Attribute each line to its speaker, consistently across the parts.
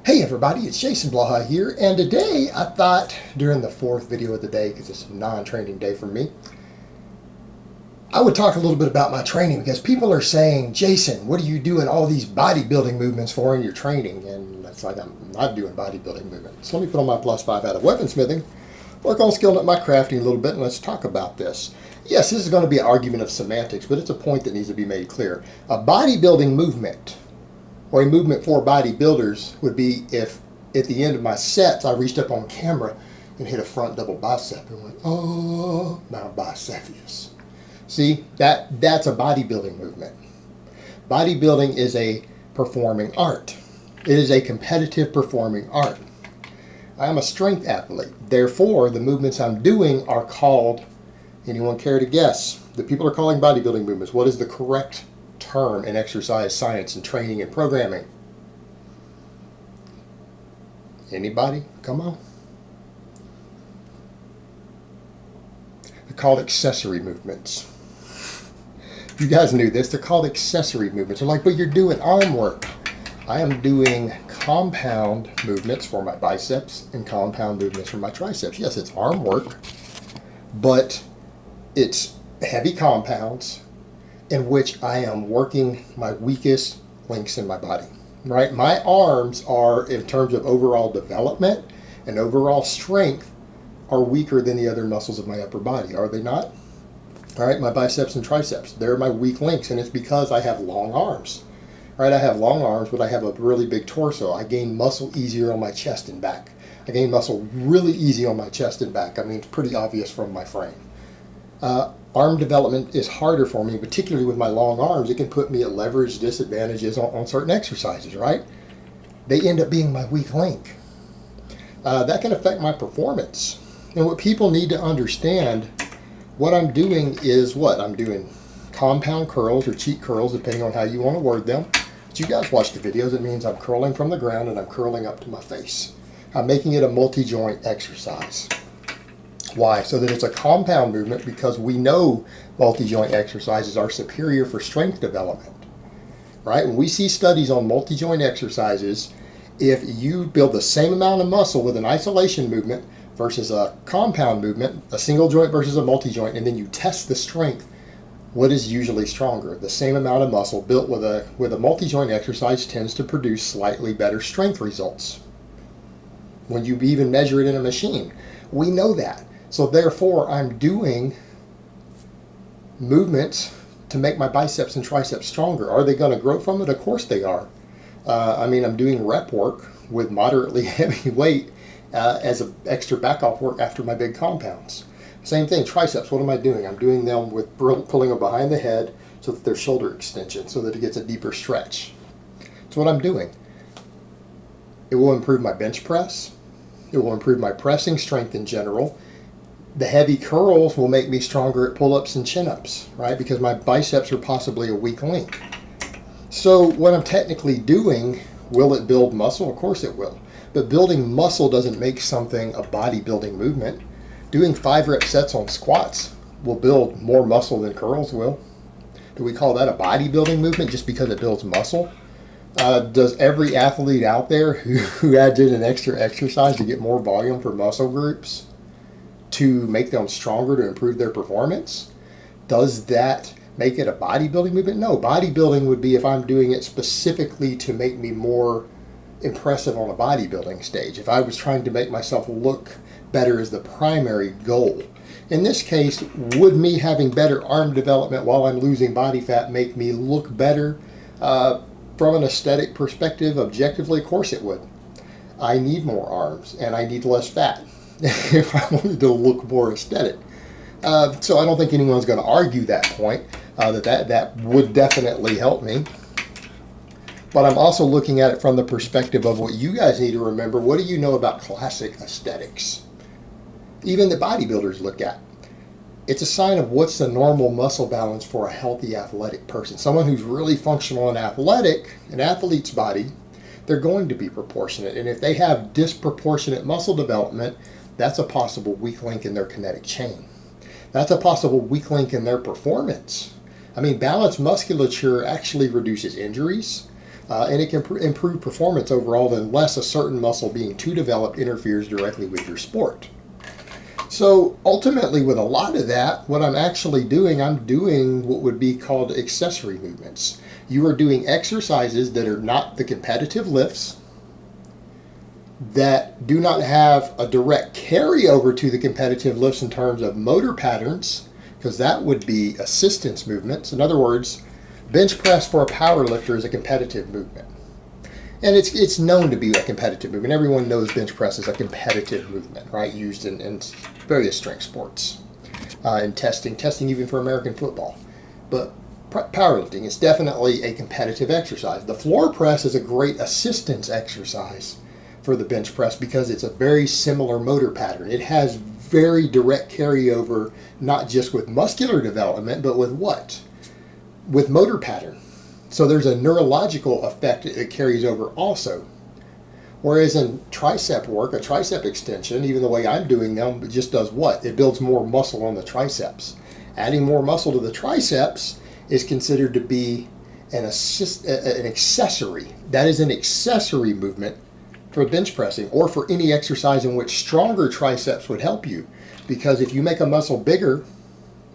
Speaker 1: Hey everybody, it's Jason Blaha here, and today I thought during the fourth video of the day, because it's a non-training day for me, I would talk a little bit about my training because people are saying, Jason, what are you doing all these bodybuilding movements for in your training? And it's like, I'm not doing bodybuilding movements. So let me put on my +5 out of weaponsmithing, work on skilling up my crafting a little bit, and let's talk about this. Yes, this is going to be an argument of semantics, but it's a point that needs to be made clear. A bodybuilding movement, or a movement for bodybuilders, would be if at the end of my sets I reached up on camera and hit a front double bicep and went, oh, Mount Bicephus. See, that's a bodybuilding movement. Bodybuilding is a performing art. It is a competitive performing art. I am a strength athlete. Therefore, the movements I'm doing are called, anyone care to guess? The people are calling bodybuilding movements. What is the correct term in exercise science and training and programming? Anybody? Come on. They're called accessory movements. You guys knew this. They're called accessory movements. They're like, but you're doing arm work. I am doing compound movements for my biceps and compound movements for my triceps. Yes, it's arm work, but it's heavy compounds in which I am working my weakest links in my body, right? My arms are, in terms of overall development and overall strength, are weaker than the other muscles of my upper body, are they not? All right, my biceps and triceps, they're my weak links, and it's because I have long arms. All right, I have long arms, but I have a really big torso. I gain muscle easier on my chest and back. I gain muscle really easy on my chest and back. I mean, it's pretty obvious from my frame. Arm development is harder for me, particularly with my long arms. It can put me at leverage disadvantages on certain exercises, right? They end up being my weak link. That can affect my performance. And what people need to understand, what I'm doing is what? I'm doing compound curls or cheat curls, depending on how you want to word them. But you guys watch the videos. It means I'm curling from the ground and I'm curling up to my face. I'm making it a multi-joint exercise. Why? So that it's a compound movement, because we know multi-joint exercises are superior for strength development, right? When we see studies on multi-joint exercises, if you build the same amount of muscle with an isolation movement versus a compound movement, a single joint versus a multi-joint, and then you test the strength, what is usually stronger? The same amount of muscle built with a multi-joint exercise tends to produce slightly better strength results when you even measure it in a machine. We know that. So therefore, I'm doing movements to make my biceps and triceps stronger. Are they going to grow from it? Of course they are. I mean, I'm doing rep work with moderately heavy weight as an extra back-off work after my big compounds. Same thing, triceps. What am I doing? I'm doing them with pulling them behind the head so that there's shoulder extension, so that it gets a deeper stretch. That's what I'm doing. It will improve my bench press. It will improve my pressing strength in general. The heavy curls will make me stronger at pull-ups and chin-ups, right? Because my biceps are possibly a weak link. So what I'm technically doing, will it build muscle? Of course it will. But building muscle doesn't make something a bodybuilding movement. Doing 5-rep sets on squats will build more muscle than curls will. Do we call that a bodybuilding movement just because it builds muscle? Does every athlete out there who adds in an extra exercise to get more volume for muscle groups to make them stronger, to improve their performance, does that make it a bodybuilding movement? No, bodybuilding would be if I'm doing it specifically to make me more impressive on a bodybuilding stage. If I was trying to make myself look better as the primary goal. In this case, would me having better arm development while I'm losing body fat make me look better from an aesthetic perspective? Objectively, of course it would. I need more arms and I need less fat if I wanted to look more aesthetic. So I don't think anyone's going to argue that point, that would definitely help me. But I'm also looking at it from the perspective of what you guys need to remember. What do you know about classic aesthetics? Even the bodybuilders look at. It's a sign of what's the normal muscle balance for a healthy athletic person. Someone who's really functional and athletic, an athlete's body, they're going to be proportionate. And if they have disproportionate muscle development, that's a possible weak link in their kinetic chain. That's a possible weak link in their performance. I mean, balanced musculature actually reduces injuries. And it can improve performance overall unless a certain muscle being too developed interferes directly with your sport. So ultimately, with a lot of that, what I'm actually doing, I'm doing what would be called accessory movements. You are doing exercises that are not the competitive lifts, that do not have a direct carryover to the competitive lifts in terms of motor patterns, because that would be assistance movements. In other words, bench press for a power lifter is a competitive movement. And it's known to be a competitive movement. Everyone knows bench press is a competitive movement, right? Used in various strength sports, in testing even for American football. But powerlifting is definitely a competitive exercise. The floor press is a great assistance exercise for the bench press because it's a very similar motor pattern. It has very direct carryover, not just with muscular development, but with what? With motor pattern. So there's a neurological effect that carries over also. Whereas in tricep work, a tricep extension, even the way I'm doing them, it just does what? It builds more muscle on the triceps. Adding more muscle to the triceps is considered to be an accessory. That is an accessory movement for bench pressing or for any exercise in which stronger triceps would help you. Because if you make a muscle bigger,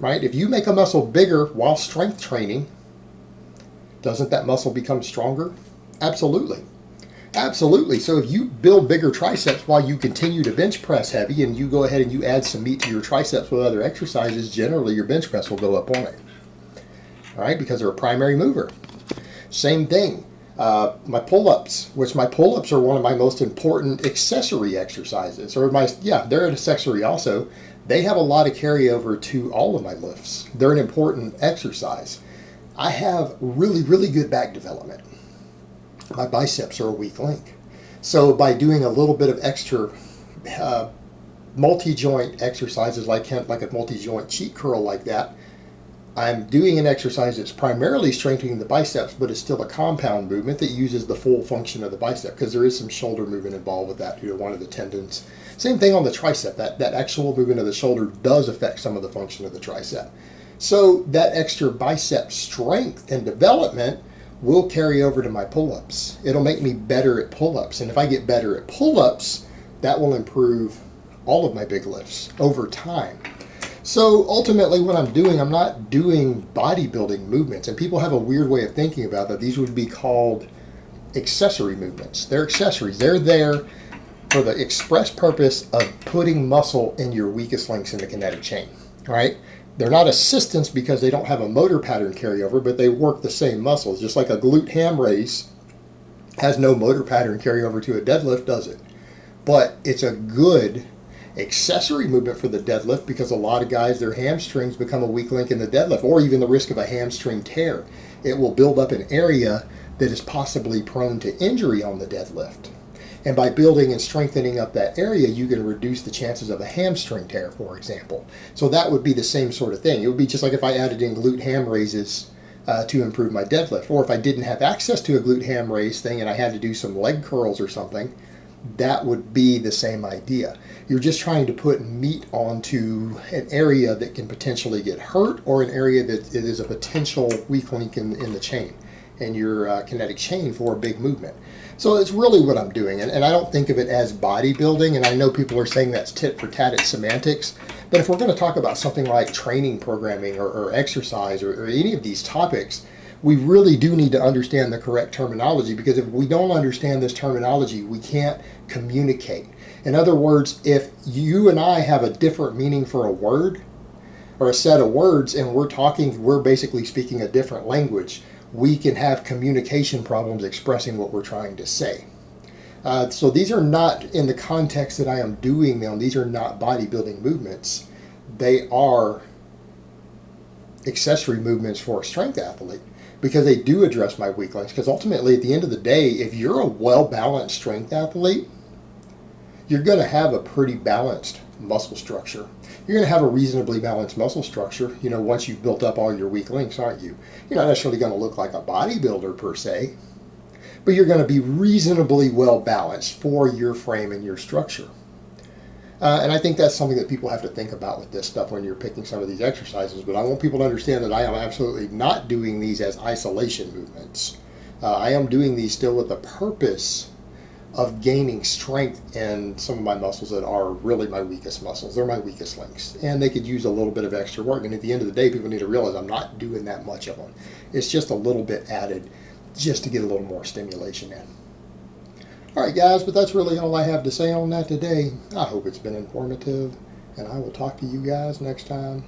Speaker 1: right? If you make a muscle bigger while strength training, doesn't that muscle become stronger? Absolutely. Absolutely. So if you build bigger triceps while you continue to bench press heavy and you go ahead and you add some meat to your triceps with other exercises, generally your bench press will go up on it. All right, because they're a primary mover. Same thing. My pull-ups, which my pull-ups are one of my most important accessory exercises. They're an accessory also. They have a lot of carryover to all of my lifts. They're an important exercise. I have really, really good back development. My biceps are a weak link. So by doing a little bit of extra multi-joint exercises like a multi-joint cheat curl like that, I'm doing an exercise that's primarily strengthening the biceps, but it's still a compound movement that uses the full function of the bicep because there is some shoulder movement involved with that due to one of the tendons. Same thing on the tricep. That actual movement of the shoulder does affect some of the function of the tricep. So that extra bicep strength and development will carry over to my pull-ups. It'll make me better at pull-ups. And if I get better at pull-ups, that will improve all of my big lifts over time. So ultimately what I'm doing, I'm not doing bodybuilding movements. And people have a weird way of thinking about that. These would be called accessory movements. They're accessories. They're there for the express purpose of putting muscle in your weakest links in the kinetic chain, right? They're not assistants because they don't have a motor pattern carryover, but they work the same muscles. Just like a glute ham raise has no motor pattern carryover to a deadlift, does it? But it's a good accessory movement for the deadlift because a lot of guys, their hamstrings become a weak link in the deadlift, or even the risk of a hamstring tear. It will build up an area that is possibly prone to injury on the deadlift. And by building and strengthening up that area, you can reduce the chances of a hamstring tear, for example. So that would be the same sort of thing. It would be just like if I added in glute ham raises to improve my deadlift. Or if I didn't have access to a glute ham raise thing and I had to do some leg curls or something, that would be the same idea. You're just trying to put meat onto an area that can potentially get hurt or an area that is a potential weak link in the chain, in your kinetic chain for a big movement. So it's really what I'm doing, and I don't think of it as bodybuilding, and I know people are saying that's tit for tat, it's semantics, but if we're going to talk about something like training programming or exercise or any of these topics, we really do need to understand the correct terminology, because if we don't understand this terminology, we can't communicate. In other words, if you and I have a different meaning for a word or a set of words, and we're basically speaking a different language, we can have communication problems expressing what we're trying to say. So these are not, in the context that I am doing them, these are not bodybuilding movements. They are accessory movements for a strength athlete because they do address my weak links. Because ultimately, at the end of the day, if you're a well-balanced strength athlete, you're going to have a pretty balanced muscle structure. You're going to have a reasonably balanced muscle structure, once you've built up all your weak links, aren't you? You're not necessarily going to look like a bodybuilder per se, but you're going to be reasonably well balanced for your frame and your structure. And I think that's something that people have to think about with this stuff when you're picking some of these exercises. But I want people to understand that I am absolutely not doing these as isolation movements. I am doing these still with the purpose of gaining strength in some of my muscles that are really my weakest muscles. They're my weakest links, and they could use a little bit of extra work. And at the end of the day, people need to realize I'm not doing that much of them. It's just a little bit added just to get a little more stimulation in. All right, guys, but that's really all I have to say on that today. I hope it's been informative, and I will talk to you guys next time.